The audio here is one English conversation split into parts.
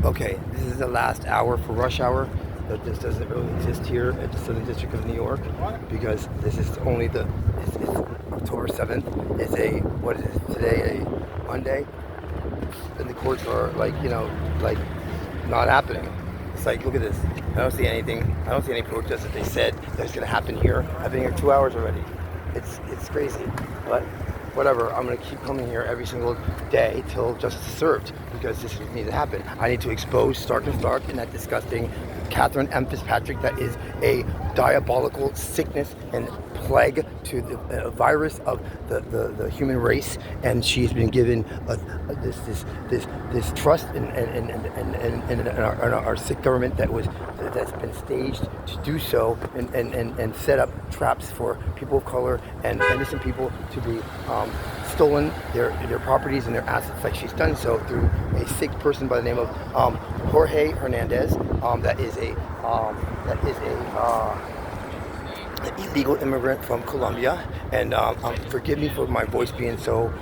Okay, this is the last hour for rush hour. But this doesn't really exist here at the Southern District of New York because this is only it's October 7th. It's what is it, today, a Monday? And the courts are like, like not happening. It's like, look at this. I don't see anything. I don't see any protests that they said that was going to happen here. I've been here 2 hours already. It's crazy. But whatever, I'm going to keep coming here every single day till justice is served because this needs to happen. I need to expose Stark and Stark and that disgusting Catherine M. Fitzpatrick that is a diabolical sickness and plague to the virus of the human race, and she's been given this trust in our sick government that's been staged to do so and set up traps for people of color and innocent people to be stolen their properties and their assets, like she's done so through a sick person by the name of Jorge Hernandez. That is an illegal immigrant from Colombia, and forgive me for my voice being so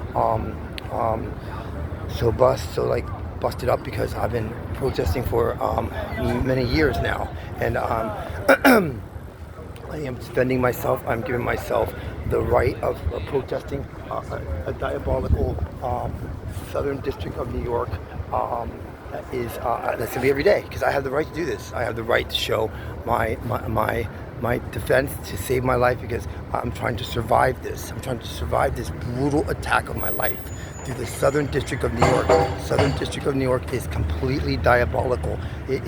busted up because I've been protesting for many years now, and I am defending myself. I'm giving myself the right of protesting a diabolical Southern District of New York. That's gonna be every day because I have the right to do this. I have the right to show my defense, to save my life, because I'm trying to survive this. I'm trying to survive this brutal attack of my life through the Southern District of New York. Southern District of New York is completely diabolical. It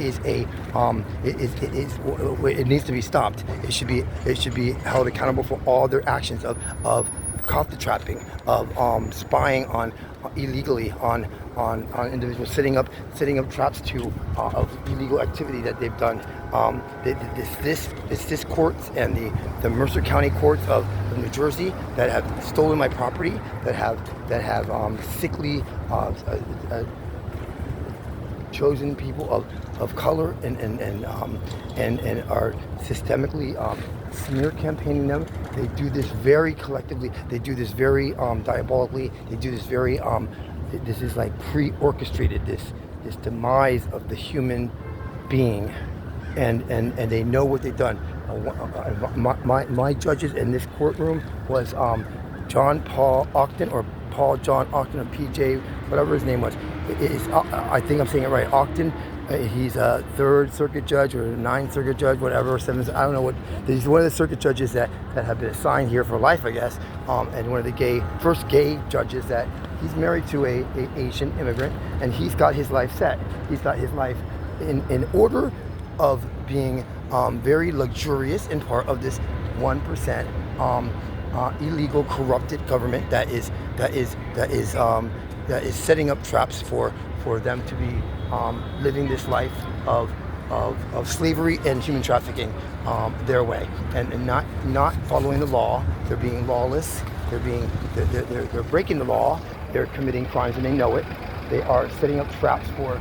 needs to be stopped. It should be held accountable for all their actions of coffee trapping, of spying on illegally on individuals, setting up traps of illegal activity that they've done. This courts and the Mercer County courts of New Jersey that have stolen my property, that have sickly chosen people of color and are systemically smear campaigning them. They do this very collectively. They do this very diabolically. They do this very this is like pre-orchestrated, this demise of the human being, and they know what they've done. My judges in this courtroom was John Paul Octon, or Paul John Octon, or PJ, whatever his name was. I think I'm saying it right, Octon. He's a 3rd Circuit judge or 9th Circuit judge, whatever, 7th, I don't know what. He's one of the circuit judges that have been assigned here for life, I guess, and one of the first gay judges that he's married to a Asian immigrant, and he's got his life set. He's got his life in order of being very luxurious and part of this 1% illegal, corrupted government that is setting up traps for them to be living this life of slavery and human trafficking their way, and not following the law. They're being lawless. They're breaking the law. They're committing crimes and they know it. They are setting up traps for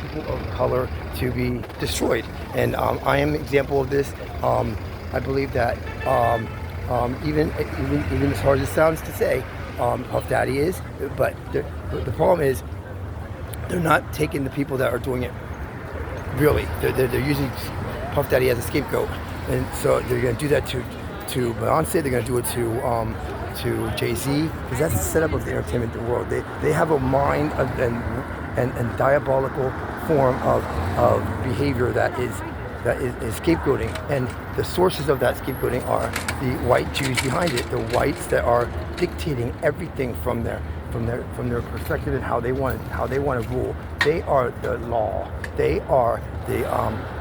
people of color to be destroyed, and I am an example of this. I believe that even as hard as it sounds to say, Puff Daddy is, but the problem is they're not taking the people that are doing it really. They're using Puff Daddy as a scapegoat, and so they're going to do that to Beyonce. They're going to do it to Jay-Z, because that's the setup of the entertainment world. They have a mind and diabolical form of behavior that is scapegoating, and the sources of that scapegoating are the white Jews behind it, the whites that are dictating everything from their perspective and how they want to rule. They are the law. They are the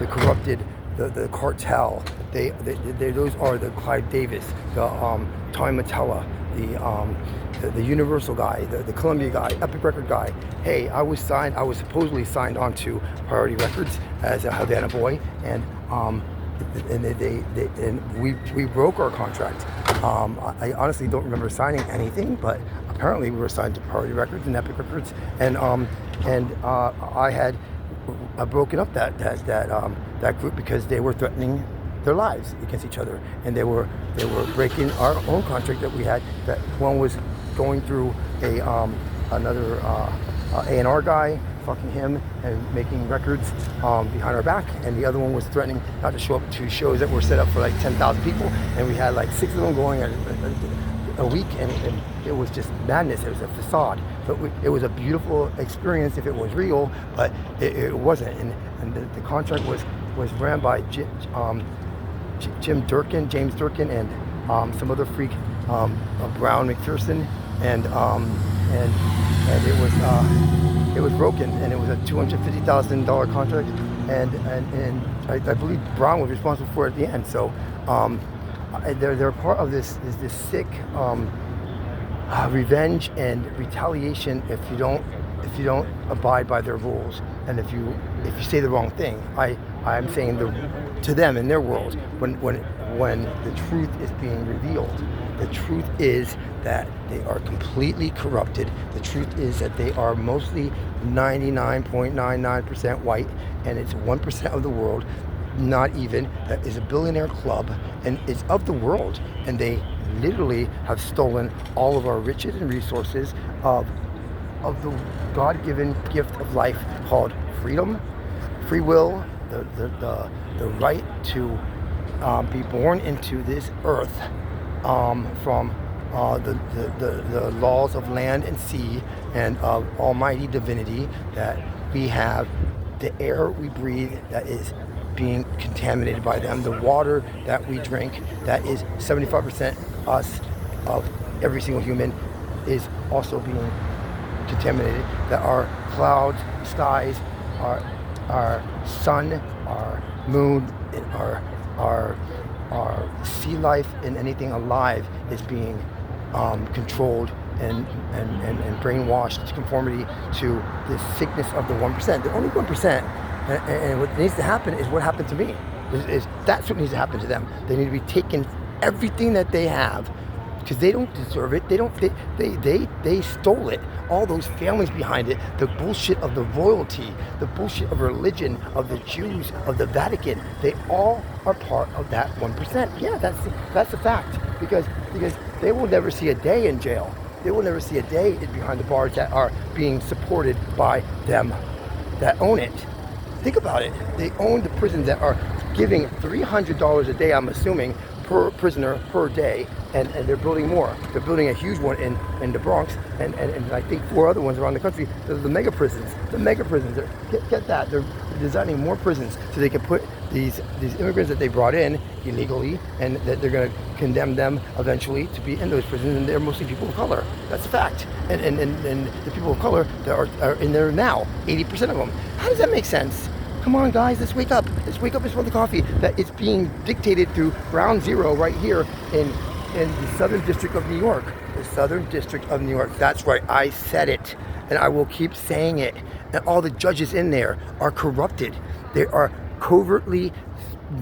corrupted, the cartel. Those are the Clive Davis, the Tommy Mottola, the Universal guy, the Columbia guy, Epic Record guy. Hey, I was supposedly signed onto Priority Records as a Havana boy, and we broke our contract. I honestly don't remember signing anything, but apparently we were signed to Priority Records and Epic Records, and I had broken up that group because they were threatening their lives against each other, and they were breaking our own contract that we had. That one was going through another A&R guy, fucking him and making records behind our back, and the other one was threatening not to show up to shows that were set up for like 10,000 people, and we had like 6 of them going a week, and it was just madness. It was a facade. But it was a beautiful experience if it was real, but it wasn't. And the contract was ran by James Durkin, and some other freak, Brown McPherson, and it was broken, and it was a $250,000 contract, and I believe Brown was responsible for it at the end. So they're part of this sick revenge and retaliation if you don't abide by their rules, and if you say the wrong thing. I'm saying to them in their world, when the truth is being revealed, the truth is that they are completely corrupted. The truth is that they are mostly 99.99% white, and it's 1% of the world, not even, that is a billionaire club and is of the world, and they literally have stolen all of our riches and resources of the God-given gift of life called freedom, free will, the right to be born into this earth from the laws of land and sea and of almighty divinity, that we have the air we breathe that is being contaminated by them, the water that we drink that is 75% us, of every single human, is also being contaminated, that our clouds, skies, our sun, our moon, and our sea life, and anything alive is being controlled and brainwashed to conformity to the sickness of the 1%. The only 1%, and what needs to happen is what happened to me. That's what needs to happen to them. They need to be taken everything that they have, because they don't deserve it. They stole it. All those families behind it, the bullshit of the royalty, the bullshit of religion, of the Jews, of the Vatican, they all are part of that 1%. Yeah, that's a fact, because they will never see a day in jail. They will never see a day behind the bars that are being supported by them that own it. Think about it. They own the prisons that are giving $300 a day, I'm assuming, per prisoner per day, and they're building more. They're building a huge one in the Bronx, and I think 4 other ones around the country. The mega prisons. Get that. They're designing more prisons so they can put these immigrants that they brought in illegally, and that they're going to condemn them eventually to be in those prisons, and they're mostly people of color. That's a fact. And the people of color that are in there now, 80% of them. How does that make sense? Come on, guys, let's wake up. Let's wake up and smell the coffee. That it's being dictated through Ground Zero right here in the Southern District of New York. The Southern District of New York. That's right, I said it, and I will keep saying it. And all the judges in there are corrupted. They are covertly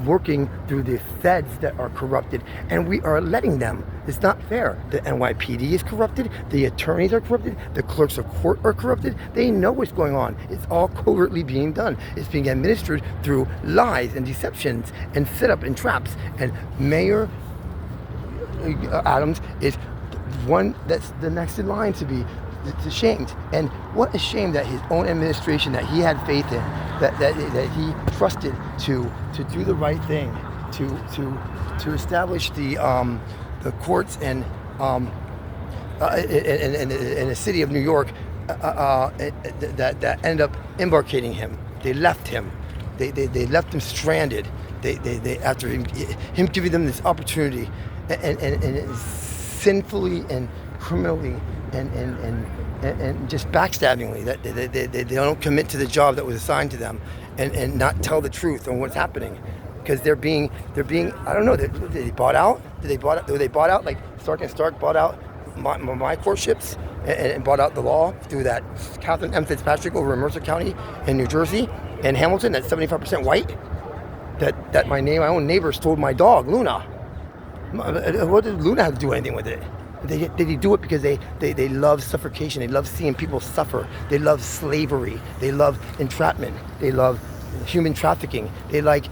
working through the feds that are corrupted, and we are letting them. It's not fair. The NYPD is corrupted, the attorneys are corrupted, the clerks of court are corrupted. They know what's going on. It's all covertly being done. It's being administered through lies and deceptions and setup and traps. And Mayor Adams is one that's the next in line to be ashamed. And what a shame that his own administration that he had faith in, that he trusted to do the right thing, to establish the courts and in the city of New York, that ended up embarcating him. They left him. They left him stranded. They after him giving them this opportunity, and sinfully and criminally and just backstabbingly, that they don't commit to the job that was assigned to them, and not tell the truth on what's happening, because they're being I don't know, they bought out. They bought out like Stark and Stark bought out my courtships and bought out the law through that Catherine M. Fitzpatrick over in Mercer County in New Jersey and Hamilton, that's 75% white. That my own neighbors told my dog Luna. What did Luna have to do anything with it? They do it because they love suffocation. They love seeing people suffer. They love slavery. They love entrapment. They love human trafficking. They like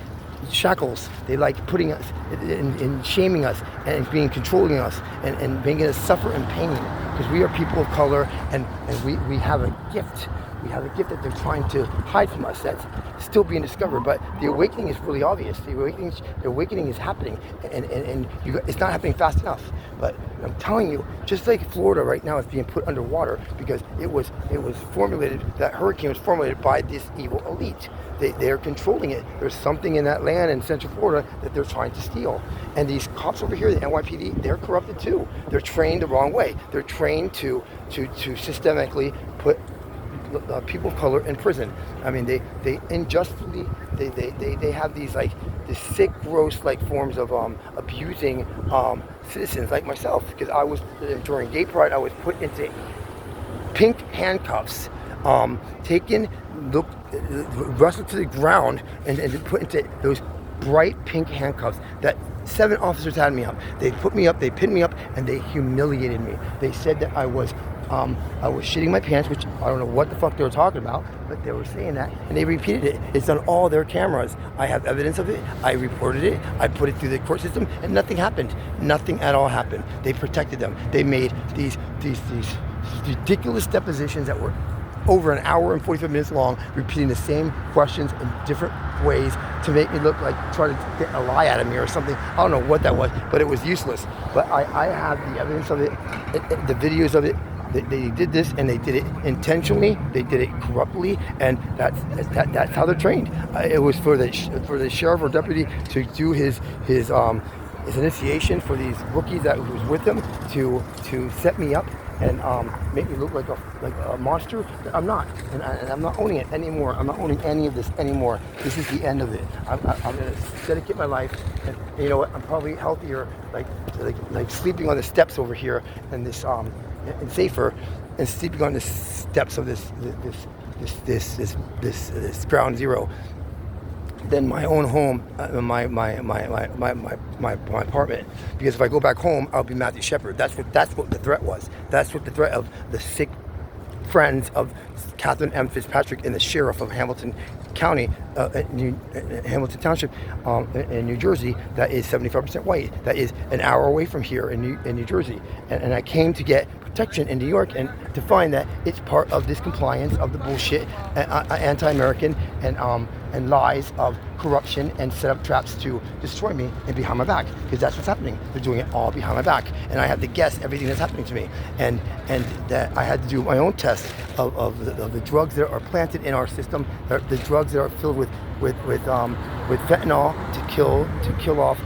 shackles. They like putting us and shaming us and controlling us and making us suffer in pain, because we are people of color, and we have a gift. we have a gift that they're trying to hide from us that's still being discovered. But the awakening is really obvious. The awakening is happening, and it's not happening fast enough. But I'm telling you, just like Florida right now is being put underwater because it was formulated, that hurricane was formulated by this evil elite. They're controlling it. There's something in that land in Central Florida that they're trying to steal. And these cops over here, the NYPD, they're corrupted too. They're trained the wrong way. They're trained to systemically put people of color in prison. I mean, they unjustly, they have these sick, gross forms of abusing citizens like myself. Because I was, during Gay Pride, I was put into pink handcuffs, taken, wrestled to the ground, and put into those bright pink handcuffs that 7 officers had me up. They put me up, they pinned me up, and they humiliated me. They said that I was shitting my pants, which I don't know what the fuck they were talking about, but they were saying that, and they repeated it. It's on all their cameras. I have evidence of it. I reported it. I put it through the court system, and nothing happened. Nothing at all happened. They protected them. They made these ridiculous depositions that were over an hour and 45 minutes long, repeating the same questions in different ways to make me look like try to get a lie out of me or something. I don't know what that was, but it was useless. But I have the evidence of it, the videos of it. They did this, and they did it intentionally. They did it corruptly, and that's how they're trained. It was for the sheriff or deputy to do his initiation for these rookies that was with him to set me up and make me look like a monster. I'm not, and I'm not owning it anymore. I'm not owning any of this anymore. This is the end of it. I'm gonna dedicate my life, and you know what? I'm probably healthier, like sleeping on the steps over here, and this and safer, and sleeping on the steps of this ground zero than my own home, my apartment. Because if I go back home, I'll be Matthew Shepard. That's what the threat was. That's what the threat of the sick friends of Catherine M. Fitzpatrick and the sheriff of Hamilton County, Hamilton Township, in New Jersey, that is 75% white. That is an hour away from here in New Jersey. And I came to get protection in New York, and to find that it's part of this compliance of the bullshit, anti-American and lies of corruption, and set up traps to destroy me and behind my back, because that's what's happening. They're doing it all behind my back, and I have to guess everything that's happening to me, and that I had to do my own test of the drugs that are planted in our system, the drugs that are filled with fentanyl to kill off.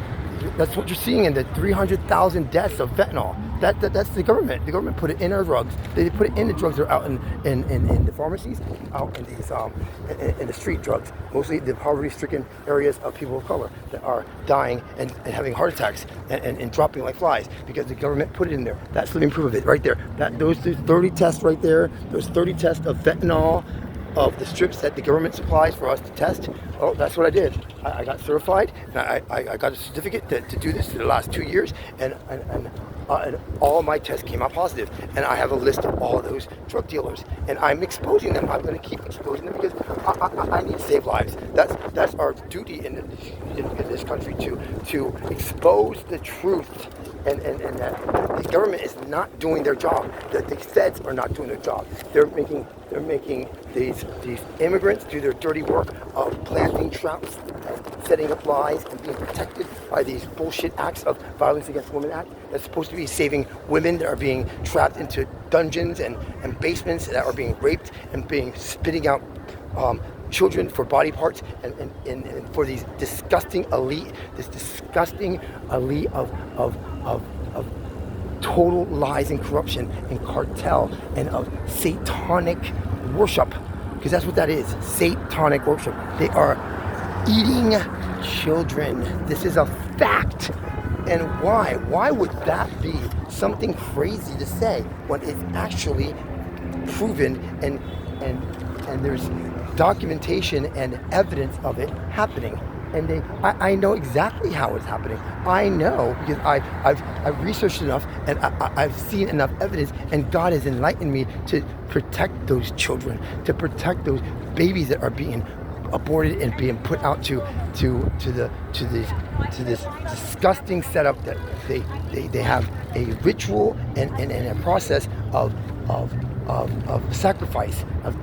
That's what you're seeing in the 300,000 deaths of fentanyl. That's the government. The government put it in our drugs. They put it in the drugs that are out in the pharmacies, out in these in the street drugs, mostly the poverty-stricken areas of people of color that are dying and having heart attacks and dropping like flies because the government put it in there. That's living proof of it right there. Those 30 tests right there, those 30 tests of fentanyl, of the strips that the government supplies for us to test. Oh, that's what I did. I got certified, and I got a certificate to do this for the last 2 years, and all my tests came out positive. And I have a list of all of those drug dealers, and I'm exposing them. I'm going to keep exposing them because I need to save lives. That's our duty in this country to expose the truth. And that the government is not doing their job. That the feds are not doing their job. They're making these immigrants do their dirty work of planting traps, and setting up lies, and being protected by these bullshit acts of Violence Against Women Act that's supposed to be saving women that are being trapped into dungeons and basements, that are being raped and spitting out children for body parts, and for these disgusting elite of total lies and corruption and cartel and of satanic worship, because that's what that is, satanic worship. They are eating children. This is a fact. And why would that be something crazy to say when it's actually proven and there's documentation and evidence of it happening? And I know exactly how it's happening. I know because I've researched enough, and I've seen enough evidence, and God has enlightened me to protect those children, to protect those babies that are being aborted and being put out to this disgusting setup that they have a ritual and a process of of sacrifice, of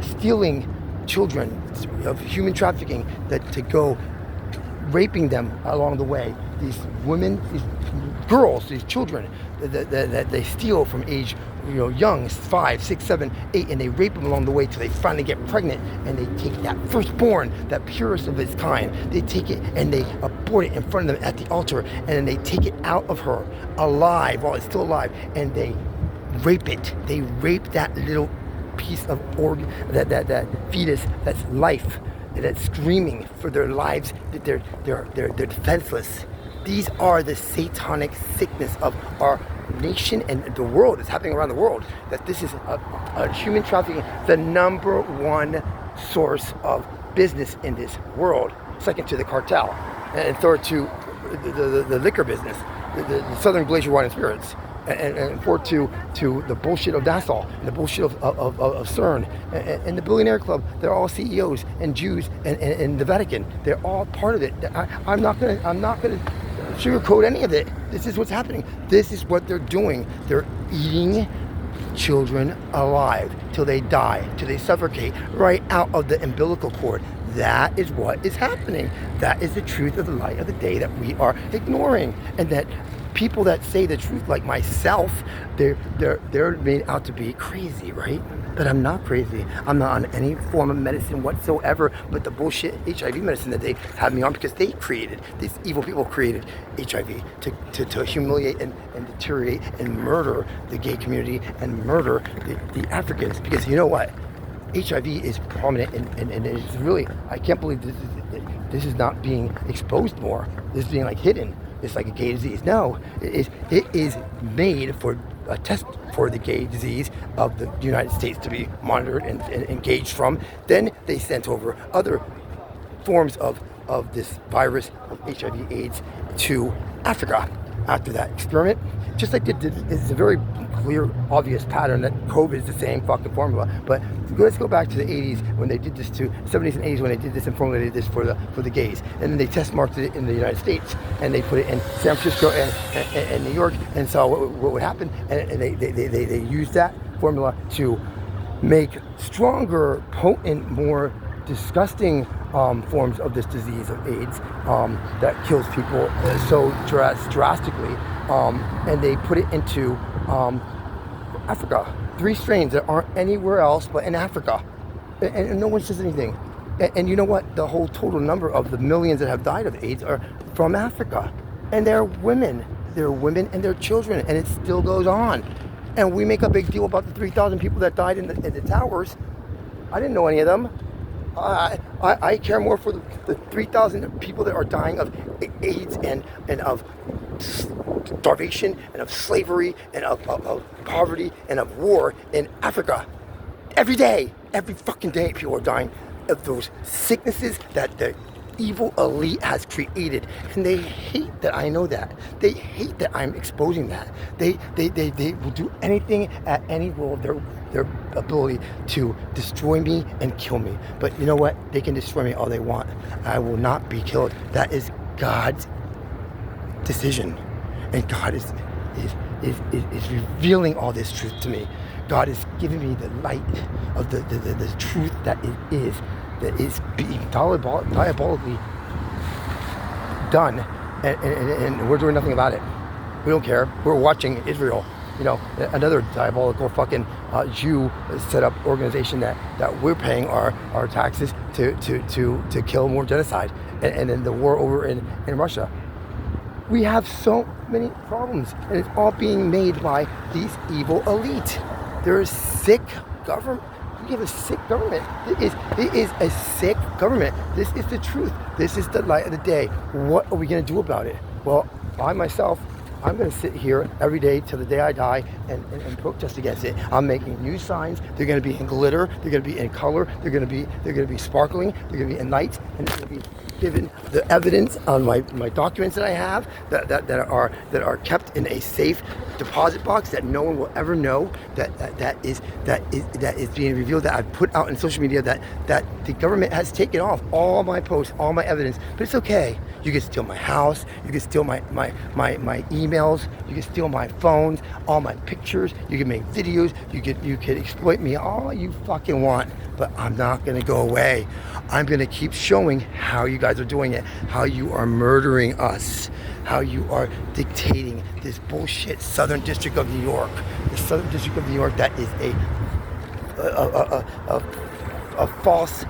stealing children, of human trafficking, that to go raping them along the way. These women, these girls, these children that they steal from age, young, 5, 6, 7, 8, and they rape them along the way till they finally get pregnant, and they take that firstborn, that purest of its kind, they take it and they abort it in front of them at the altar, and then they take it out of her alive while it's still alive, and they rape it. They rape that little piece of organ, that fetus, that's life, that's screaming for their lives, that they're defenseless. These are the satanic sickness of our nation and the world. It's happening around the world. That this is a human trafficking, the number one source of business in this world, second to the cartel, and third to the liquor business, the Southern Glacier Wine and Spirits, and fourth to the bullshit of Nassau, and the bullshit of CERN, and the Billionaire Club. They're all CEOs and Jews, and the Vatican. They're all part of it. I'm not gonna sugarcoat any of it. This is what's happening. This is what they're doing. They're eating children alive till they die, till they suffocate right out of the umbilical cord. That is what is happening. That is the truth of the light of the day that we are ignoring, and that people that say the truth, like myself, they're made out to be crazy, right? But I'm not crazy. I'm not on any form of medicine whatsoever, but the bullshit HIV medicine that they have me on, because they created, these evil people created HIV to humiliate and deteriorate and murder the gay community and murder the Africans. Because you know what? HIV is prominent, and it's really, I can't believe this is not being exposed more. This is being like hidden. It's like a gay disease. No, it is made for a test for the gay disease of the United States to be monitored and engaged from. Then they sent over other forms of this virus of HIV/AIDS to Africa after that experiment. Just like it's a very clear, obvious pattern that COVID is the same fucking formula. But let's go back to the 80s when they did this, to 70s and 80s when they did this and formulated this for the gays. And then they test marked it in the United States, and they put it in San Francisco and New York, and saw what would happen. And they used that formula to make stronger, potent, more disgusting forms of this disease of AIDS that kills people so drastically, and they put it into Africa. 3 strains that aren't anywhere else but in Africa, and no one says anything. And you know what? The whole total number of the millions that have died of AIDS are from Africa, and they're women. They're women and they're children, and it still goes on. And we make a big deal about the 3,000 people that died in the towers. I didn't know any of them. I care more for the 3,000 people that are dying of AIDS and of starvation and of slavery and of poverty and of war in Africa. Every day, every fucking day, people are dying of those sicknesses that the evil elite has created, and they hate that I know that. They hate that I'm exposing that. They will do anything at any role of their ability to destroy me and kill me. But you know what? They can destroy me all they want. I will not be killed. That is God's decision, and God is revealing all this truth to me. God is giving me the light of the truth that is being diabolically done, and we're doing nothing about it. We don't care. We're watching Israel, another diabolical fucking Jew set up organization that we're paying our taxes to kill more genocide, and then the war over in Russia. We have so many problems, and it's all being made by these evil elite. They're a sick government. We have a sick government. It is a sick government. This is the truth. This is the light of the day. What are we going to do about it? Well, I myself, I'm going to sit here every day till the day I die and protest against it. I'm making new signs. They're going to be in glitter. They're going to be in color. They're going to be sparkling. They're going to be in light, and they're going to be given the evidence on my documents that I have that are kept in a safe deposit box that no one will ever know that is being revealed, that I've put out in social media, that the government has taken off all my posts, all my evidence. But it's okay. You can steal my house. You can steal my emails. You can steal my phones, all my pictures. You can make videos. You can exploit me all you fucking want. But I'm not gonna go away. I'm gonna keep showing how you guys are doing it, how you are murdering us, how you are dictating this bullshit Southern District of New York. The Southern District of New York that is a false,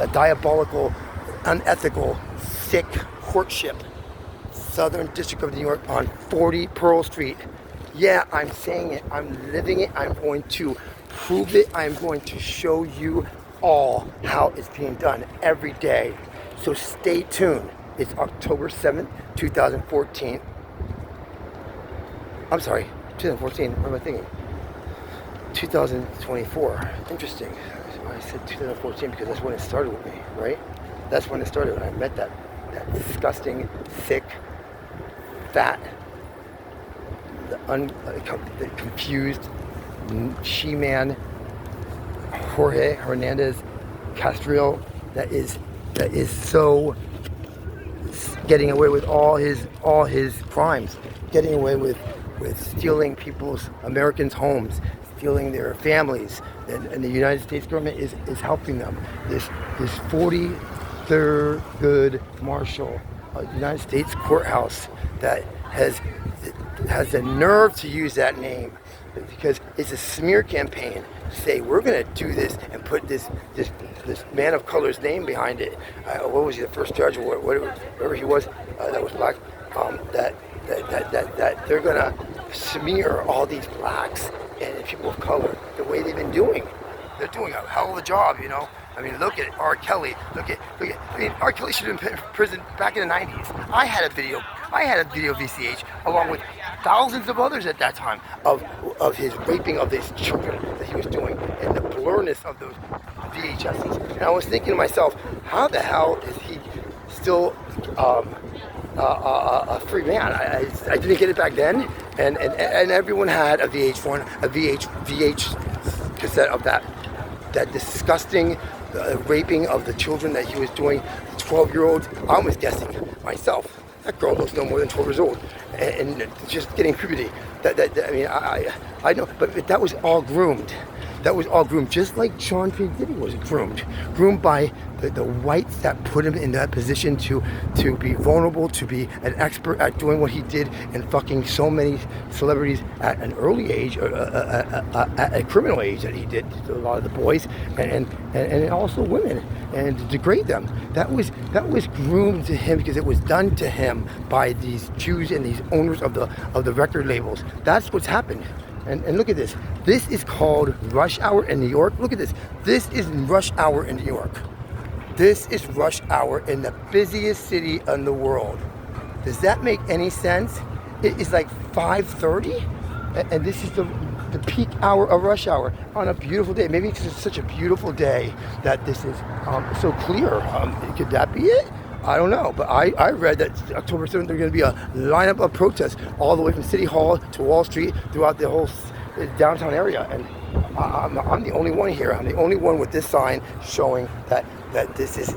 a diabolical, unethical, sick courtship. Southern District of New York on 40 Pearl Street. Yeah, I'm saying it. I'm living it. I'm going to prove it. I'm going to show you all how it's being done every day. So stay tuned. It's October 7th, 2014. I'm sorry, 2014. What am I thinking? 2024. Interesting. I said 2014 because that's when it started with me, right? That's when it started, when I met that disgusting, sick, fat, the confused she-man Jorge Hernandez Castril that is so getting away with all his crimes, getting away with stealing Americans' homes, stealing their families, and the United States government is helping them. This 43rd good marshal, United States courthouse that has the nerve to use that name, because it's a smear campaign to say we're going to do this and put this man of color's name behind it. What was he, the first judge, or whatever he was, that was black, that they're going to smear all these blacks and people of color the way they've been doing. They're doing a hell of a job, you know. I mean, look at R. Kelly. Look at. I mean, R. Kelly should have been in prison back in the 90s. I had a video VCH along with thousands of others at that time of his raping of these children that he was doing, and the blurriness of those VHSs. And I was thinking to myself, how the hell is he still a free man? I didn't get it back then, and everyone had a VH cassette of that disgusting raping of the children that he was doing, 12-year-olds. I was guessing myself, that girl looks no more than 12 years old, and just getting puberty. I mean, I know, but that was all groomed. That was all groomed, just like Sean P. Diddy was groomed by the whites that put him in that position to be vulnerable, to be an expert at doing what he did, and fucking so many celebrities at an early age, at a criminal age that he did to a lot of the boys, and also women, and to degrade them. That was groomed to him because it was done to him by these Jews and these owners of the record labels. That's what's happened. And look at this. This is called rush hour in New York. Look at this. This is rush hour in New York. This is rush hour in the busiest city in the world. Does that make any sense? It is like 5:30, and this is the peak hour of rush hour on a beautiful day. Maybe because it's such a beautiful day that this is so clear. Could that be it? I don't know, but I read that October 7th there's going to be a lineup of protests all the way from City Hall to Wall Street throughout the whole downtown area, and I'm the only one here. I'm the only one with this sign showing that this is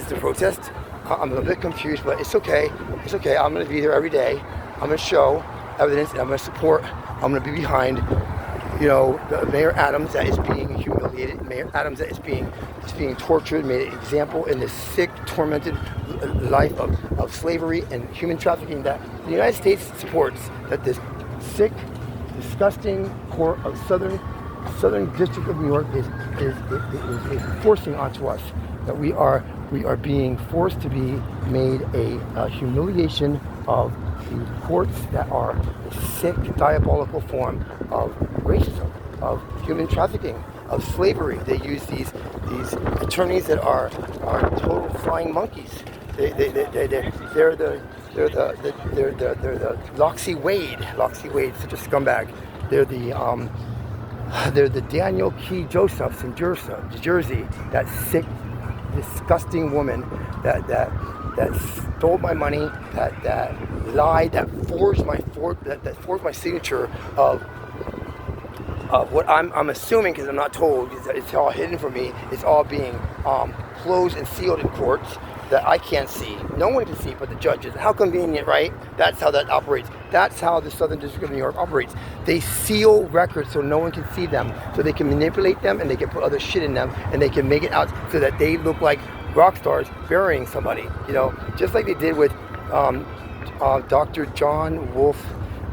the protest. I'm a little bit confused, but it's okay. It's okay. I'm going to be there every day. I'm going to show evidence, and I'm going to support. I'm going to be behind, you know, Mayor Adams that is being humiliated, Mayor Adams that is being tortured, made an example in this sick, tormented life of slavery and human trafficking that the United States supports, that this sick, disgusting court of Southern District of New York is forcing onto us, that we are being forced to be made a humiliation of the courts that are a sick, diabolical form of racism, of human trafficking, of slavery. They use these attorneys that are total flying monkeys. They're the Loxie Wade. Loxie Wade, such a scumbag. They're the Daniel Key Josephs in Jersey. That sick, disgusting woman that stole my money, that lied, that forged my signature of what I'm assuming, because I'm not told, it's all hidden from me. It's all being closed and sealed in courts. that I can't see. No one can see but the judges. How convenient, right? That's how that operates. That's how the Southern District of New York operates. They seal records so no one can see them, so they can manipulate them and they can put other shit in them and they can make it out so that they look like rock stars burying somebody. Just like they did with Dr. John Wolf,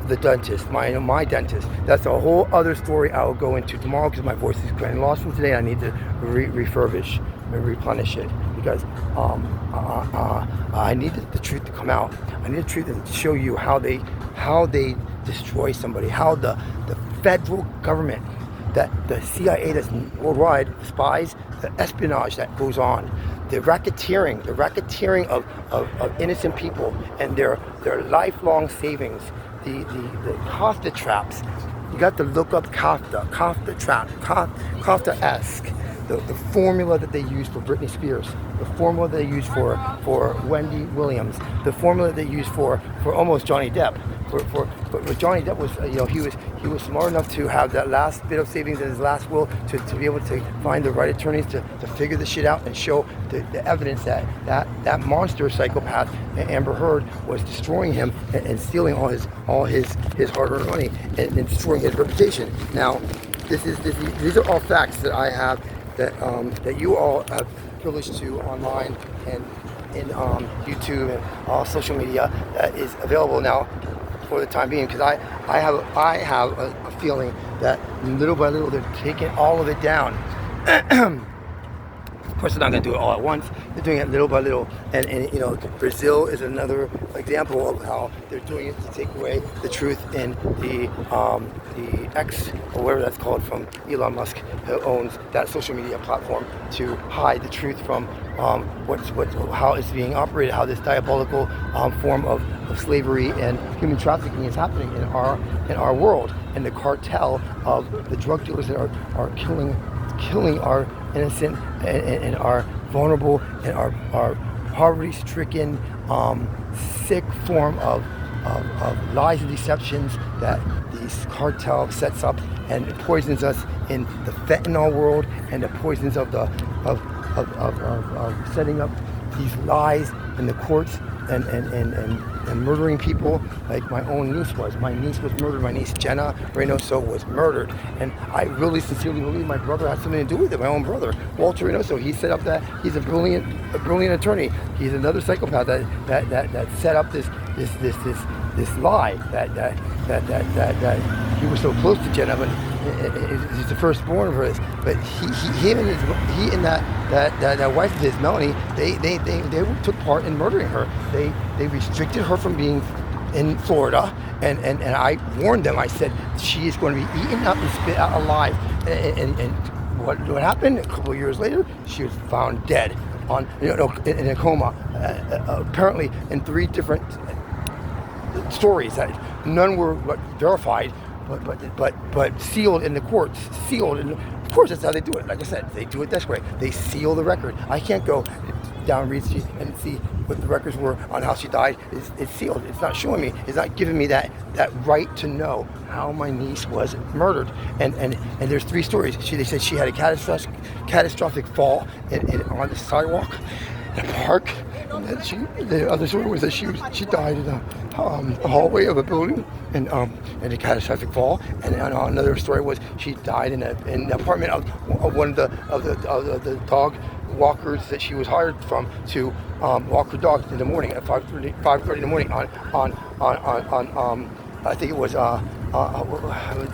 the dentist, my dentist. That's a whole other story I will go into tomorrow because my voice is getting lost from today. I need to refurbish and replenish it because I need the truth to come out. I need the truth to show you how they destroy somebody, how the federal government, that the CIA that's worldwide, spies, the espionage that goes on, the racketeering of innocent people and their lifelong savings, the Kafka traps. You got to look up Kafka trap, Kafka-esque. The formula that they use for Britney Spears, the formula they use for Wendy Williams, the formula they use for almost Johnny Depp. But Johnny Depp was, he was smart enough to have that last bit of savings in his last will to be able to find the right attorneys to figure the shit out and show the evidence that monster psychopath Amber Heard was destroying him and stealing all his hard-earned money and destroying his reputation. Now, these are all facts that I have that you all have privilege to online and in YouTube and all social media that is available now for the time being, because I have a feeling that little by little they're taking all of it down. Of course, they're not going to do it all at once. They're doing it little by little, and Brazil is another example of how they're doing it to take away the truth in the X or whatever that's called from Elon Musk, who owns that social media platform, to hide the truth from how it's being operated, how this diabolical form of slavery and human trafficking is happening in our world, and the cartel of the drug dealers that are killing our innocent and our vulnerable and our poverty-stricken, sick form of lies and deceptions that these cartel sets up, and it poisons us in the fentanyl world, and the poisons of setting up these lies in the courts and murdering people like my own niece was. My niece was murdered. My niece Jenna Reynoso was murdered, and I really sincerely believe my brother had something to do with it. My own brother, Walter Reynoso, he set up that. He's a brilliant attorney. He's another psychopath that set up this lie that he was so close to Jenna, but he's the firstborn of hers. But he and that wife of his, Melanie, they took part in murdering her. They restricted her from being in Florida, and I warned them. I said she is going to be eaten up and spit out alive. And what happened? A couple of years later, she was found dead in a coma. Apparently, in 3 different stories that none were verified, but sealed in the courts. Sealed, and of course that's how they do it. Like I said, they do it this way. They seal the record. I can't go down Reed Street and see what the records were on how she died. It's sealed. It's not showing me. It's not giving me that right to know how my niece was murdered. And there's 3 stories. They said she had a catastrophic fall on the sidewalk in a park. And the other story was that she died in a hallway of a building in a catastrophic fall. And another story was she died in an apartment of one of the dog walkers that she was hired from to walk her dog in the morning at 5:30 in the morning on I think it was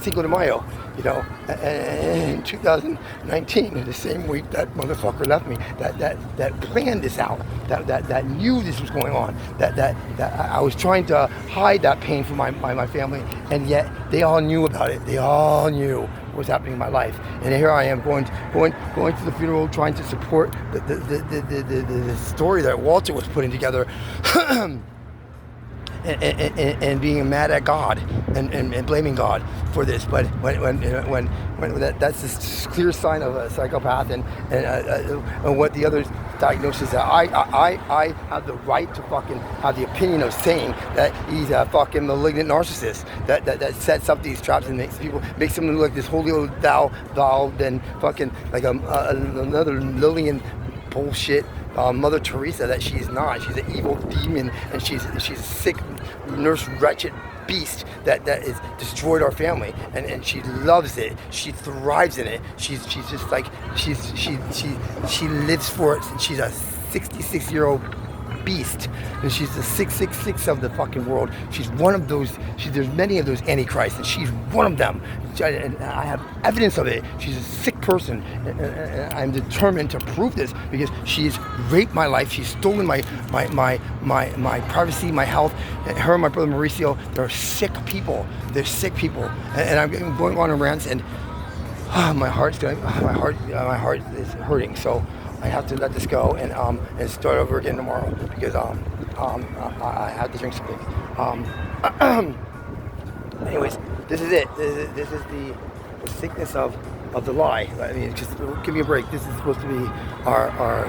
Cinco de Mayo, in 2019, in the same week that motherfucker left me, that planned this out, that knew this was going on, that I was trying to hide that pain from my family, and yet they all knew about it. They all knew what was happening in my life, and here I am going to the funeral, trying to support the story that Walter was putting together. And being mad at God and blaming God for this, but when that's this clear sign of a psychopath, and what the other diagnosis that I have the right to fucking have the opinion of saying that he's a fucking malignant narcissist that sets up these traps and makes them look like this holy old thou then fucking like another Lillian bullshit Mother Teresa that she's not. She's an evil demon, and she's a sick, nurse, wretched beast that is destroyed our family, and she loves it. She thrives in it. She's just like she lives for it. She's a 66-year-old beast, and she's the 666 of the fucking world. She's one of those. There's many of those antichrists, and she's one of them. And I have evidence of it. She's a sick person, and I'm determined to prove this because she's raped my life. She's stolen my privacy, my health. And her and my brother Mauricio, they're sick people. They're sick people, and I'm going on in rants, and my heart is hurting. So I have to let this go and start over again tomorrow because I have to drink something. Anyways, this is it. This is the sickness of the lie. I mean, just give me a break. This is supposed to be our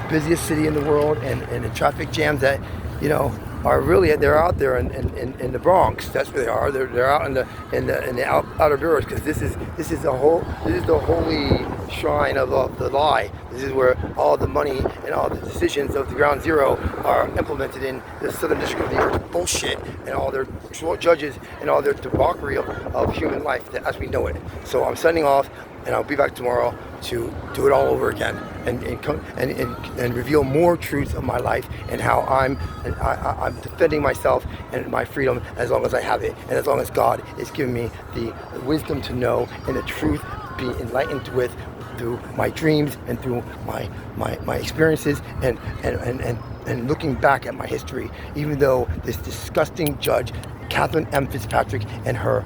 busiest city in the world, and the traffic jams that are really, they're out there in the Bronx. That's where they are. They're out in the outer boroughs, because this is the holy shrine of the lie. This is where all the money and all the decisions of the ground zero are implemented in the Southern District of New York bullshit, and all their judges and all their debauchery of human life as we know it. So I'm signing off, and I'll be back tomorrow to do it all over again and reveal more truths of my life and how I'm defending myself and my freedom as long as I have it, and as long as God is giving me the wisdom to know and the truth be enlightened with through my dreams and through my experiences and looking back at my history. Even though this disgusting judge, Catherine M. Fitzpatrick, and her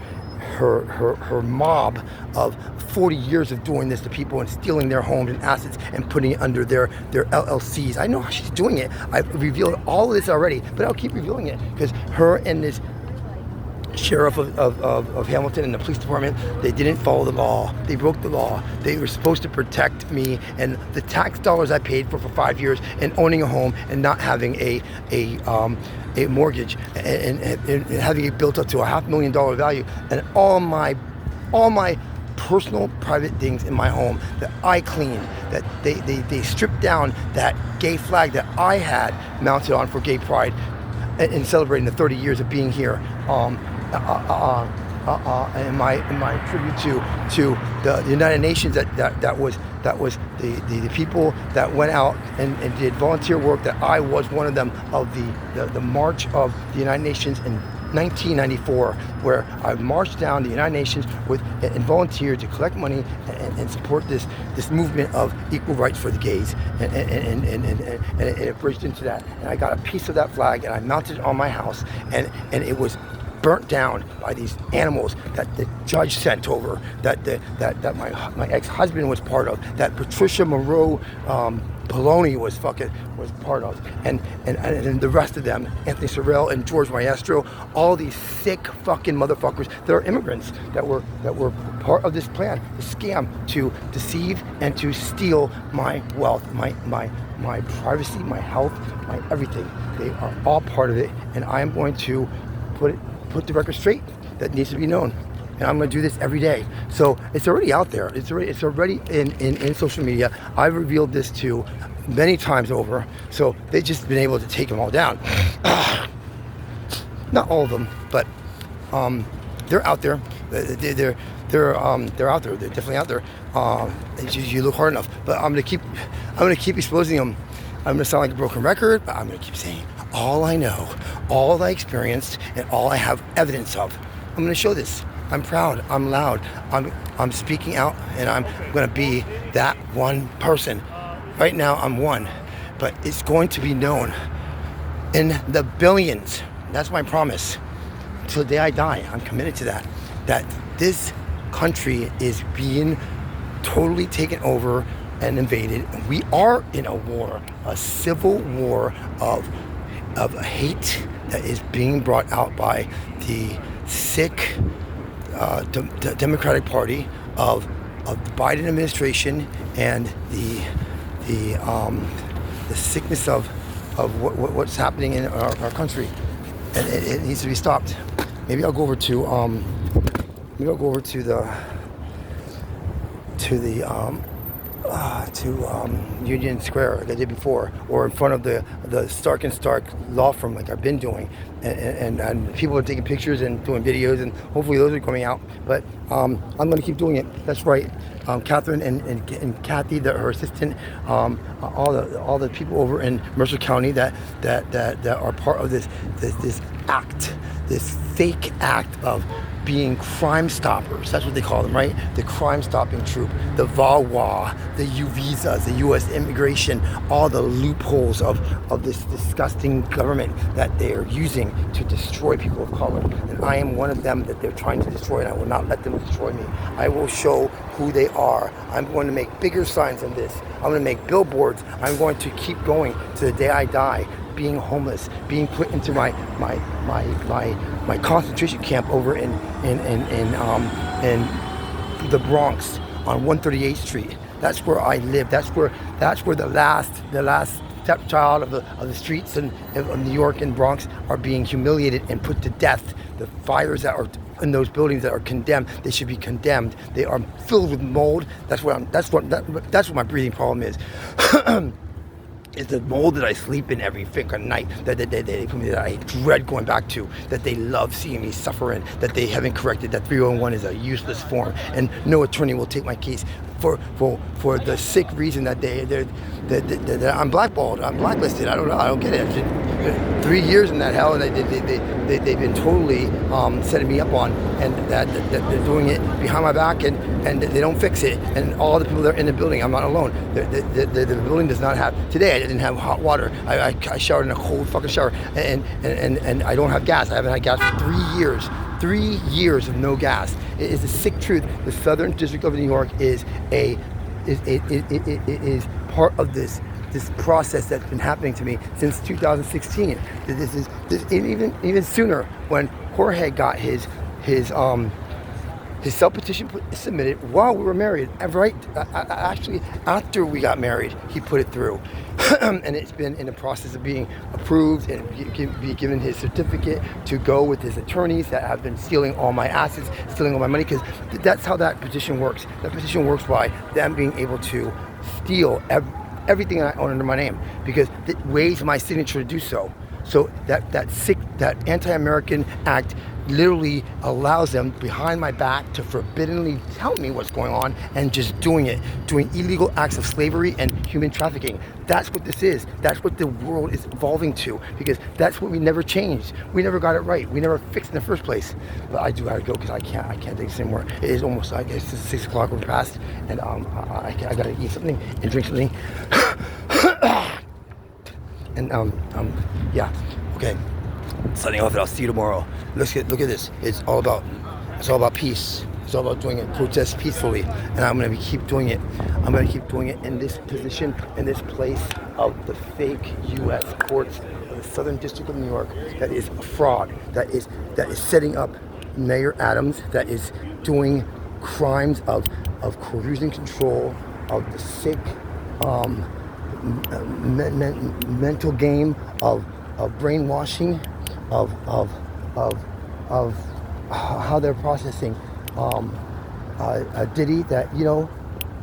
mob of 40 years of doing this to people and stealing their homes and assets and putting it under their LLCs. I know how she's doing it. I've revealed all of this already, but I'll keep revealing it because her and this sheriff of Hamilton and the police department, they didn't follow the law. They broke the law. They were supposed to protect me and the tax dollars I paid for 5 years and owning a home and not having a mortgage and having it built up to $500,000 value, and all my personal private things in my home that I cleaned, that they stripped down that gay flag that I had mounted on for gay pride in celebrating the 30 years of being here. And my tribute to the United Nations that was the people that went out and did volunteer work, that I was one of them, of the March of the United Nations in 1994, where I marched down the United Nations and volunteered to collect money and support this movement of equal rights for the gays, and it bridged into that, and I got a piece of that flag and I mounted it on my house, and it was burnt down by these animals that the judge sent over, that my ex-husband was part of, that Patricia Moreau Poloni was part of, and the rest of them, Anthony Sorrell and George Maestro, all these sick fucking motherfuckers that are immigrants that were part of this plan, the scam to deceive and to steal my wealth, my privacy, my health, my everything. They are all part of it, and I am going to put the record straight. That needs to be known, and I'm going to do this every day. So it's already out there. It's already in social media. I've revealed this to many times over. So they've just been able to take them all down. Not all of them, but they're out there. They're out there. They're definitely out there. You look hard enough. But I'm going to keep exposing them. I'm going to sound like a broken record, but I'm going to keep saying all I know, all I experienced, and all I have evidence of. I'm going to show this. I'm proud. I'm loud. I'm speaking out, and I'm going to be that one person. Right now, I'm one, but it's going to be known in the billions. That's my promise. Until the day I die, I'm committed to that. That this country is being totally taken over and invaded. We are in a war, a civil war of hate that is being brought out by the sick Democratic Party of the Biden administration, and the sickness of what's happening in our country, and it needs to be stopped. Maybe I'll go over to Union Square like I did before, or in front of the Stark and Stark law firm like I've been doing, and people are taking pictures and doing videos, and hopefully those are coming out. But I'm going to keep doing it. That's right, Catherine and Kathy, her assistant, all the people over in Mercer County that are part of this act, this fake act of being Crime Stoppers. That's what they call them, right? The Crime Stopping Troop, the VAWA, the U visas, the U.S. immigration, all the loopholes of this disgusting government that they are using to destroy people of color. And I am one of them that they're trying to destroy, and I will not let them destroy me. I will show who they are. I'm going to make bigger signs than this. I'm going to make billboards. I'm going to keep going to the day I die, being homeless, being put into my concentration camp over in the Bronx on 138th Street. That's where I live. That's where the last stepchild of the streets of New York and Bronx are being humiliated and put to death. The fires that are in those buildings that are condemned, they should be condemned. They are filled with mold. That's what my breathing problem is. It's the mold that I sleep in every freaking night that I dread going back to, that they love seeing me suffer in, that they haven't corrected, that 301 is a useless form, and no attorney will take my case for the sick reason that that I'm blackballed, I'm blacklisted. I don't get it. 3 years in that hell, and they've been totally setting me up on, and that they're doing it behind my back, and they don't fix it. And all the people that are in the building, I'm not alone. The building does not have. Today I didn't have hot water. I showered in a cold fucking shower, and I don't have gas. I haven't had gas for 3 years. 3 years of no gas. It is a sick truth. The Southern District of New York is part of this process that's been happening to me since 2016. Even sooner, when Jorge got his self-petition submitted while we were married. Right, actually, after we got married, he put it through, and it's been in the process of being approved and be given his certificate to go with his attorneys that have been stealing all my assets, stealing all my money. Because that's how that petition works. That petition works by them being able to steal everything that I own under my name, because it waives my signature to do so. So that anti-American act literally allows them behind my back to forbiddenly tell me what's going on, and just doing illegal acts of slavery and human trafficking. That's what this is. That's what the world is evolving to, because that's what we never changed. We never got it right. We never fixed in the first place. But I do gotta go, because I can't take this anymore. It is almost, I guess, 6 o'clock over past, and I gotta eat something and drink something. And yeah, okay. Signing off, and I'll see you tomorrow. Look at this. It's all about peace. It's all about doing it, protest peacefully, and I'm gonna keep doing it. I'm gonna keep doing it in this position, in this place of the fake U.S. courts of the Southern District of New York. That is a fraud. That is setting up Mayor Adams. That is doing crimes of coercion control, of the sick. Mental game of brainwashing, of how they're processing Diddy. That,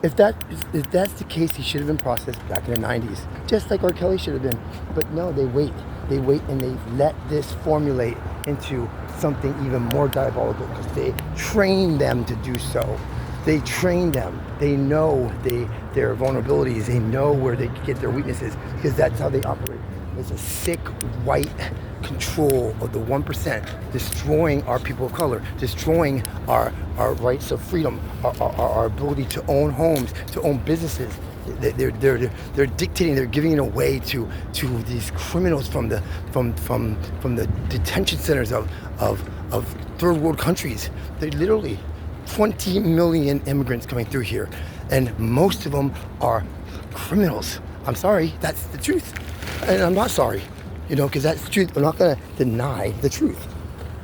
if that's the case, he should have been processed back in the 90s, just like R. Kelly should have been. But no, they wait, and they let this formulate into something even more diabolical, because they train them to do so. They train them. They know their vulnerabilities. They know where they get their weaknesses, because that's how they operate. It's a sick white control of the 1%, destroying our people of color, destroying our rights of freedom, our ability to own homes, to own businesses. They're dictating. They're giving it away to these criminals from the detention centers of third world countries. They literally. 20 million immigrants coming through here, and most of them are criminals. I'm sorry, that's the truth, and I'm not sorry, because that's the truth. I'm not going to deny the truth,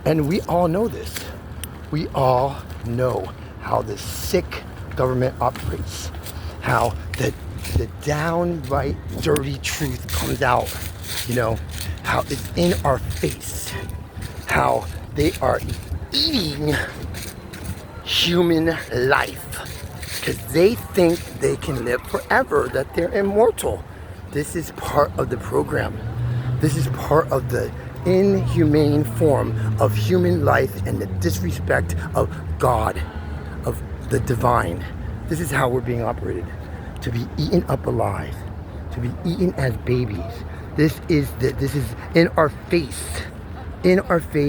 and we all know this. We all know how the sick government operates, how the downright dirty truth comes out, how it's in our face, how they are eating human life, because they think they can live forever, that they're immortal. This is part of the program. This is part of the inhumane form of human life and the disrespect of God, of the divine. This is how we're being operated. To be eaten up alive, to be eaten as babies. This is in our face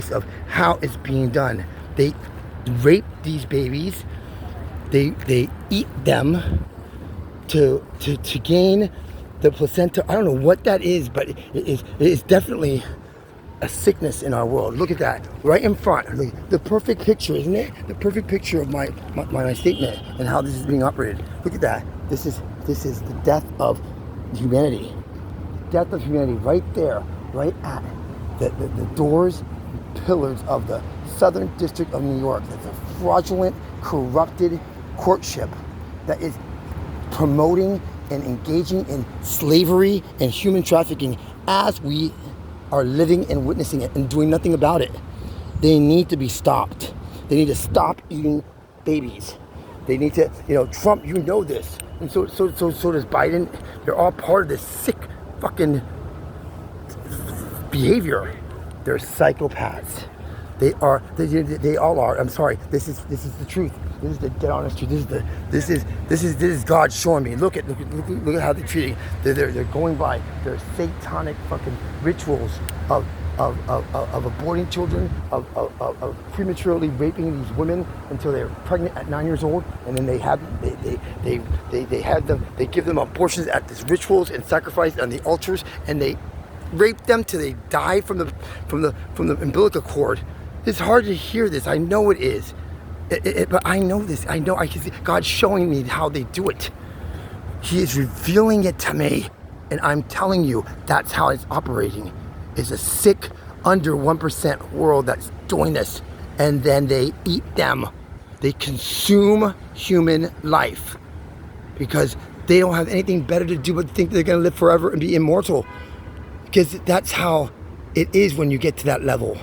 of how it's being done. They rape these babies. They eat them to gain the placenta. I don't know what that is, but it is definitely a sickness in our world. Look at that, right in front. Look, the perfect picture, isn't it? The perfect picture of my statement and how this is being operated. Look at that. This is the death of humanity. Death of humanity, right there, right at the doors, pillars of the Southern District of New York. That's a fraudulent, corrupted courtship that is promoting and engaging in slavery and human trafficking as we are living and witnessing it and doing nothing about it. They need to be stopped. They need to stop eating babies. They need to, Trump, you know this. And so does Biden. They're all part of this sick fucking behavior. They're psychopaths. They all are. I'm sorry. This is the truth. This is the dead honest truth. This is God showing me. Look at how they're treating. They're going by their satanic fucking rituals of aborting children, of prematurely raping these women until they're pregnant at 9 years old, and then they give them abortions at these rituals and sacrifice on the altars, and they rape them till they die from the umbilical cord. It's hard to hear this. I know it is. But I know this. I know I can see God's showing me how they do it. He is revealing it to me. And I'm telling you, that's how it's operating. It's a sick, under 1% world that's doing this. And then they eat them. They consume human life. Because they don't have anything better to do but think they're going to live forever and be immortal. Because that's how it is when you get to that level.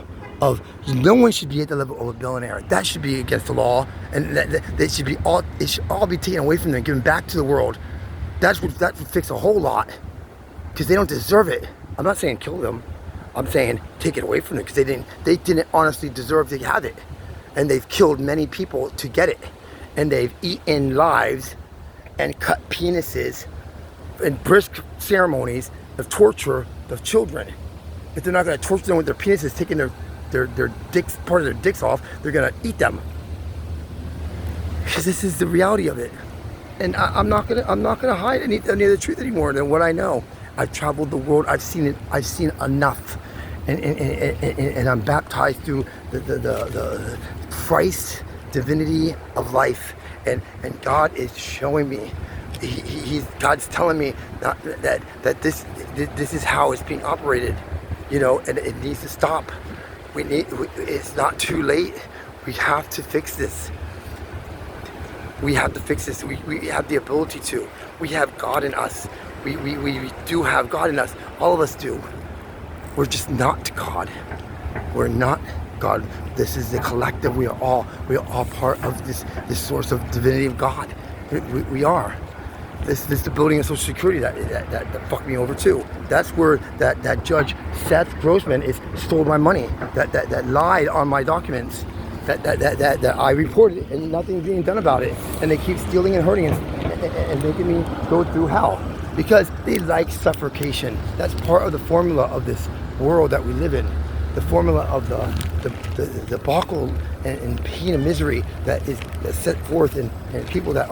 No one should be at the level of a billionaire. That should be against the law, and it should all be taken away from them, given back to the world. That would fix a whole lot, because they don't deserve it. I'm not saying kill them. I'm saying take it away from them, because they didn't honestly deserve to have it, and they've killed many people to get it, and they've eaten lives, and cut penises, and brisk ceremonies of torture of children. If they're not going to torture them with their penises, taking their dicks, part of their dicks off, they're gonna eat them. Because this is the reality of it. And I'm not gonna hide any of the truth anymore than what I know. I've traveled the world. I've seen it. I've seen enough. And I'm baptized through the Christ divinity of life. And God is showing me. God's telling me that this is how it's being operated. And it needs to stop. It's not too late. We have to fix this. We have to fix this. We have the ability to. We have God in us. We do have God in us. All of us do. We're just not God. We're not God. This is the collective. We are all part of this source of divinity of God. We are. This is the building of Social Security that fucked me over too. That's where that Judge Seth Grossman stole my money. That lied on my documents. That I reported and nothing's being done about it. And they keep stealing and hurting and making me go through hell because they like suffocation. That's part of the formula of this world that we live in. The formula of the debacle and pain and misery that's set forth in people that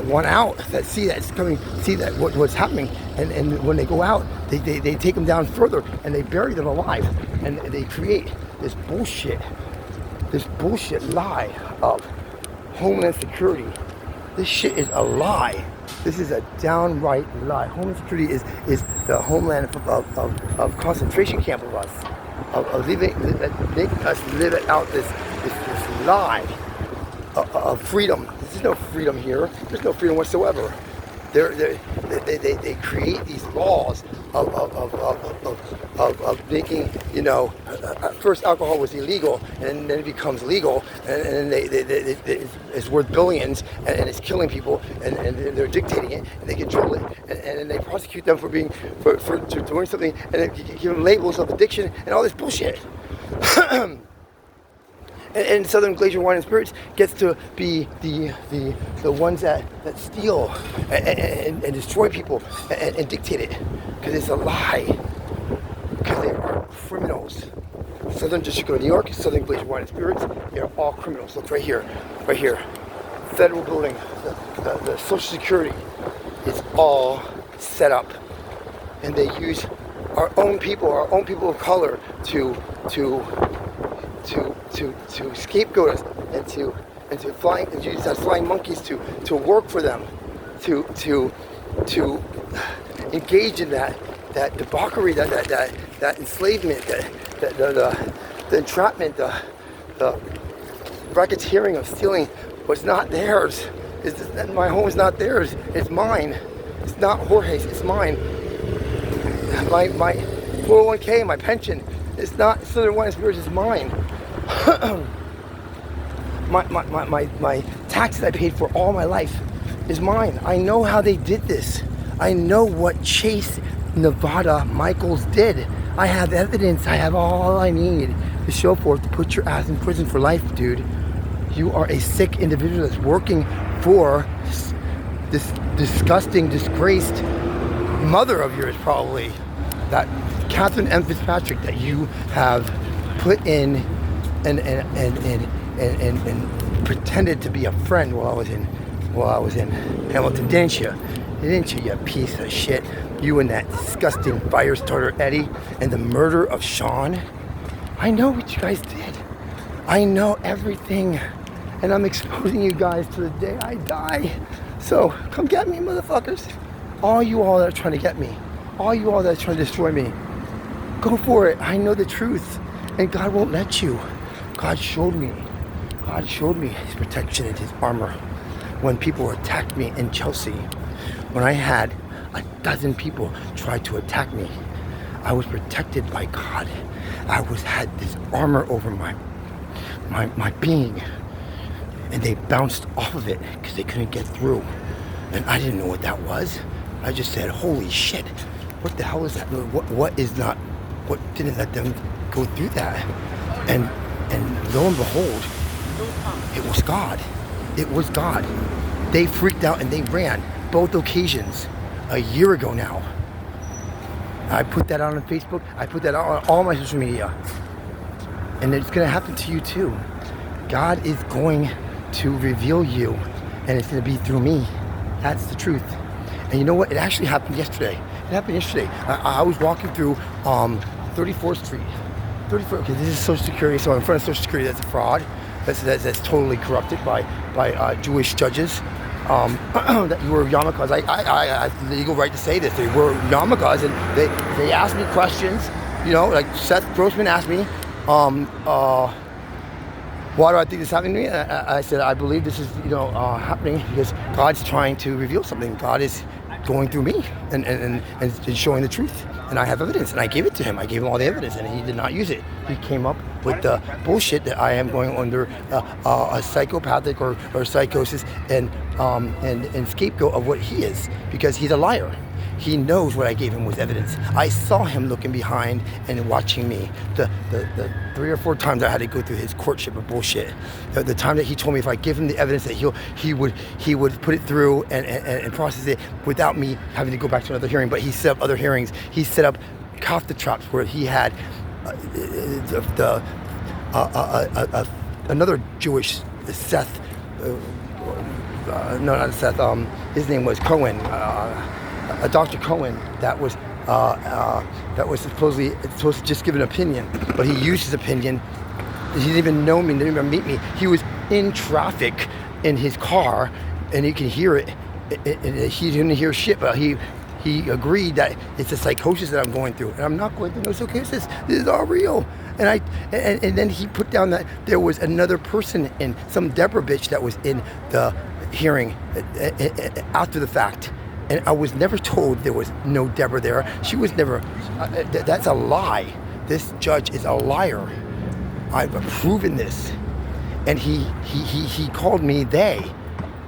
want out, that see that it's coming, see that what's happening, and when they go out, they take them down further and they bury them alive, and they create this bullshit lie of Homeland Security. This shit is a lie. This is a downright lie. Homeland Security is the homeland of concentration camp of us, of making us live out this lie of freedom. There's no freedom here. There's no freedom whatsoever. They create these laws of making, first alcohol was illegal, and then it becomes legal, and then it's worth billions, and it's killing people, and they're dictating it, and they control it, and then they prosecute them for doing something, and they give them labels of addiction and all this bullshit. And Southern Glacier Wine and Spirits gets to be the ones that steal and destroy people and dictate it, because it's a lie, because they are criminals. Southern District of New York, Southern Glacier Wine and Spirits, they're all criminals. Look right here, federal building, the Social Security is all set up, and they use our own people of color to scapegoat us and to use us flying monkeys to work for them, to engage in that debauchery, that enslavement, the entrapment, the racketeering of stealing what's not theirs. My home is not theirs, it's mine. It's not Jorge's, it's mine. My 401k, my pension, it's not Southern Wine and Spirits, it's mine. my taxes I paid for all my life is mine. I know how they did this. I know what Chase Nevada Michaels did. I have evidence. I have all I need to show for it to put your ass in prison for life, dude. You are a sick individual that's working for this disgusting, disgraced mother of yours, probably, that Catherine M. Fitzpatrick, that you have put in and pretended to be a friend while I was in Hamilton, didn't you, you piece of shit? You and that disgusting fire starter Eddie, and the murder of Sean. I know what you guys did. I know everything, and I'm exposing you guys to the day I die. So come get me, motherfuckers. All you all that are trying to get me, all you all that are trying to destroy me, go for it. I know the truth, and God won't let you. God showed me his protection and his armor when people attacked me in Chelsea. When I had a dozen people try to attack me, I was protected by God. I had this armor over my being, and they bounced off of it because they couldn't get through. And I didn't know what that was. I just said, holy shit, what the hell is that? What didn't let them go through that? And lo and behold, it was God. It was God. They freaked out and they ran both occasions a year ago now. I put that out on Facebook. I put that out on all my social media. And it's going to happen to you too. God is going to reveal you, and it's going to be through me. That's the truth. And you know what? It actually happened yesterday. I was walking through 34th Street. 34th. Okay, this is Social Security. So in front of Social Security, that's a fraud. That's totally corrupted by Jewish judges. That you were yarmulkes. I have the legal right to say this. They were yarmulkes, and they asked me questions. Like Seth Grossman asked me, why do I think this is happening to me? I said, I believe this is, happening because God's trying to reveal something. God is going through me and showing the truth. And I have evidence, and I gave it to him. I gave him all the evidence, and he did not use it. He came up with the bullshit that I am going under a psychopathic or psychosis and scapegoat of what he is, because he's a liar. He knows what I gave him was evidence. I saw him looking behind and watching me. The 3 or 4 times I had to go through his courtship of bullshit. The time that he told me if I give him the evidence that he would put it through and process it without me having to go back to another hearing. But he set up other hearings. He set up kafta traps where he had another Jewish Seth. No, not Seth. His name was Cohen. A Dr. Cohen that was supposed to just give an opinion, but he used his opinion. He didn't even know me, didn't even meet me. He was in traffic in his car, and he could hear it. He didn't hear shit, but he agreed that it's a psychosis that I'm going through, and I'm not going through no psychosis. This is all real. And then he put down that there was another person some Deborah bitch that was in the hearing after the fact. And I was never told there was no Deborah there. She was never, that's a lie. This judge is a liar. I've proven this. And he called me they,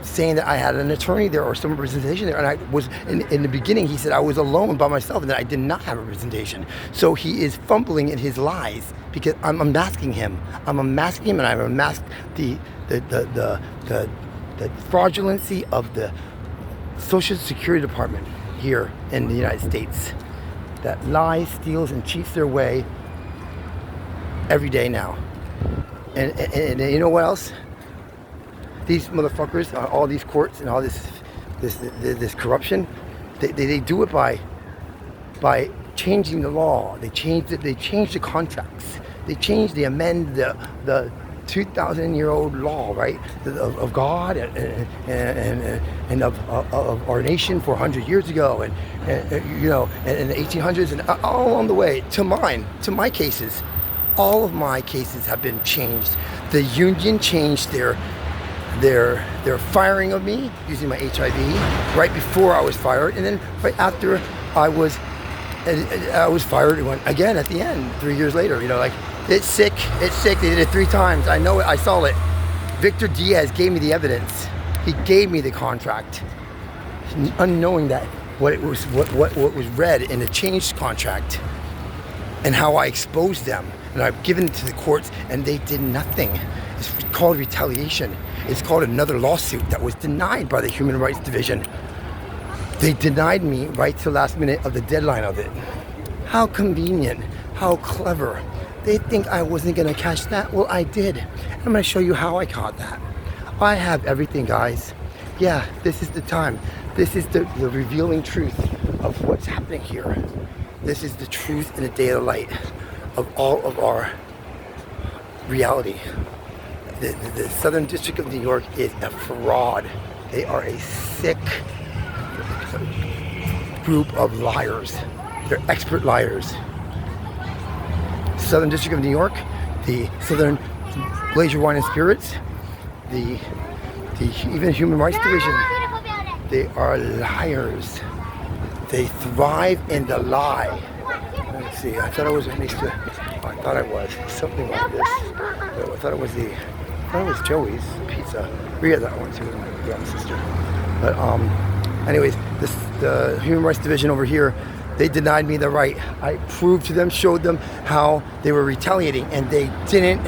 saying that I had an attorney there or some representation there. And I was, in the beginning, he said I was alone by myself and that I did not have representation. So he is fumbling in his lies because I'm unmasking him. I'm unmasking him, and I've unmasked the fraudulency of the Social Security Department here in the United States that lies, steals, and cheats their way every day now. And you know what else? These motherfuckers, all these courts and all this corruption, they do it by changing the law. They change the contracts. They amend the 2,000-year-old law, right, of God and of our nation 400 years ago, and you know, and in the 1800s, and all along the way to my cases. All of my cases have been changed. The union changed their firing of me using my HIV right before I was fired, and then right after I was fired again at the end 3 years later. You know, like, it's sick. They did it 3 times. I know it. I saw it. Victor Diaz gave me the evidence. He gave me the contract, unknowing that what was read in the changed contract, and how I exposed them. And I've given it to the courts, and they did nothing. It's called retaliation. It's called another lawsuit that was denied by the Human Rights Division. They denied me right to the last minute of the deadline of it. How convenient. How clever. They think I wasn't going to catch that. Well, I did. I'm going to show you how I caught that. I have everything, guys. Yeah, this is the time. This is the revealing truth of what's happening here. This is the truth in the day of the light of all of our reality. The Southern District of New York is a fraud. They are a sick group of liars. They're expert liars. Southern District of New York, the Southern Glacier Wine and Spirits, the even Human Rights Division, they are liars. They thrive in the lie. Let's see, I thought I was something like this. I thought it was Joey's Pizza. We had that one too with my young sister. But anyways, the Human Rights Division over here, they denied me the right. I proved to them, showed them how they were retaliating, and they didn't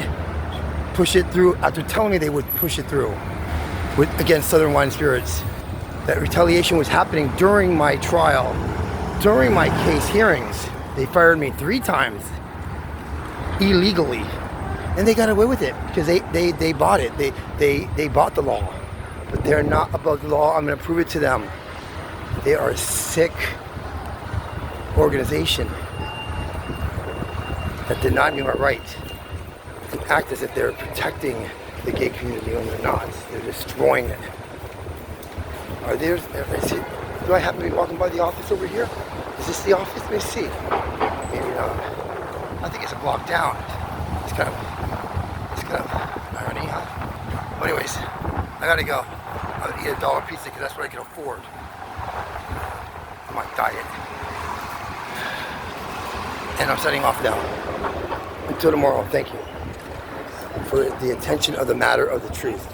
push it through after telling me they would push it through against Southern Wine and Spirits. That retaliation was happening during my trial, during my case hearings. They fired me 3 times illegally, and they got away with it because they bought it. They bought the law, but they're not above the law. I'm going to prove it to them. They are a sick organization that denied me my right to act as if they're protecting the gay community, when they're not. They're destroying it. Are there? Do I happen to be walking by the office over here? Is this the office? Let me see. Maybe not. I think it's a block down. It's kind of irony, huh? But anyways, I gotta go. I'm gonna eat a dollar pizza because that's what I can afford on my diet. And I'm setting off now. Until tomorrow, thank you for the attention of the matter of the truth.